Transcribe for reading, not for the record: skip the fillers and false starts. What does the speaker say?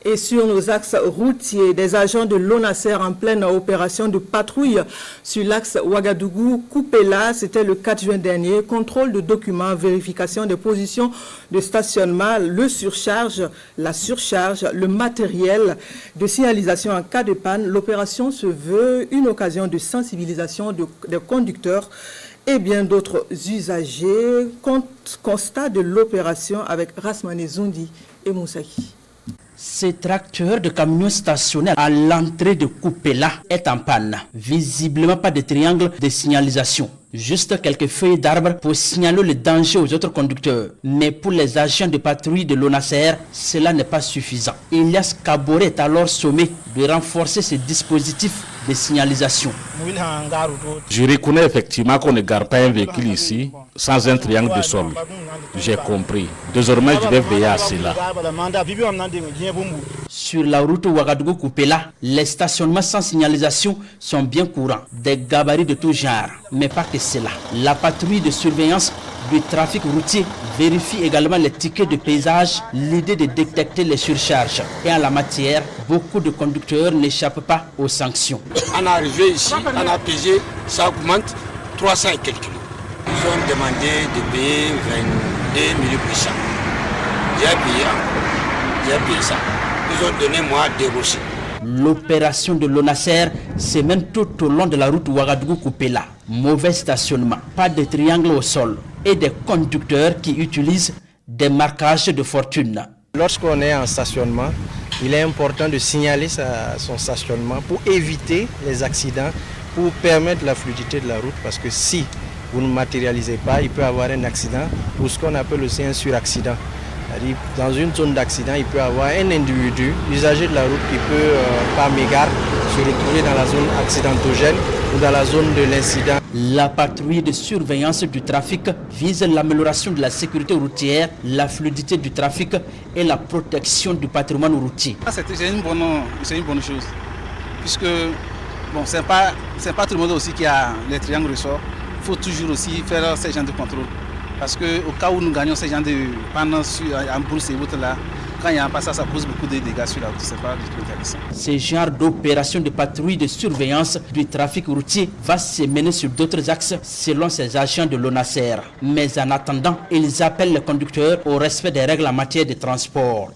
Et sur nos axes routiers, des agents de l'ONASER en pleine opération de patrouille sur l'axe Ouagadougou-Koupéla, c'était le 4 juin dernier. Contrôle de documents, vérification des positions de stationnement, la surcharge, le matériel de signalisation en cas de panne. L'opération se veut une occasion de sensibilisation des conducteurs et bien d'autres usagers. Constat de l'opération avec Rasmane Zoundi et Moussaki. Ce tracteur de camion stationné à l'entrée de Koupéla est en panne. Visiblement pas de triangle de signalisation. Juste quelques feuilles d'arbres pour signaler le danger aux autres conducteurs. Mais pour les agents de patrouille de l'ONASER, cela n'est pas suffisant. Elias Kabore est alors sommé de renforcer ce dispositif de signalisation. Je reconnais effectivement qu'on ne gare pas un véhicule ici sans un triangle de sol. J'ai compris. Désormais, je vais veiller à cela. Sur la route Ouagadougou-Koupéla, les stationnements sans signalisation sont bien courants. Des gabarits de tout genre. Mais pas que cela. La patrouille de surveillance du trafic routier vérifie également les tickets de paysage, l'idée de détecter les surcharges. Et en la matière, beaucoup de conducteurs n'échappent pas aux sanctions. On est arrivé ici, on a pesé, ça augmente 300 et quelques kilos. Ils ont demandé de payer 22 800. J'ai payé ça. Ils ont donné moi des rochers. L'opération de l'ONASER se mène tout au long de la route Ouagadougou-Koupéla. Mauvais stationnement, pas de triangle au sol et des conducteurs qui utilisent des marquages de fortune. Lorsqu'on est en stationnement, il est important de signaler son stationnement pour éviter les accidents, pour permettre la fluidité de la route, parce que si vous ne matérialisez pas, il peut y avoir un accident ou ce qu'on appelle aussi un suraccident. Dans une zone d'accident, il peut y avoir un individu, usager de la route, qui peut, par mégarde, se retrouver dans la zone accidentogène ou dans la zone de l'incident. La patrouille de surveillance du trafic vise l'amélioration de la sécurité routière, la fluidité du trafic et la protection du patrimoine routier. C'est une bonne chose, puisque bon, c'est pas tout le monde aussi qui a les triangles ressorts. Il faut toujours aussi faire ces genres de contrôle. Parce qu'au cas où nous gagnons ces gens de panne en brousse et autres là, quand il y a un passage, ça pose beaucoup de dégâts sur la route. C'est pas du tout intéressant. Ce genre d'opération de patrouille de surveillance du trafic routier va se mener sur d'autres axes selon ces agents de l'ONASER. Mais en attendant, ils appellent les conducteurs au respect des règles en matière de transport.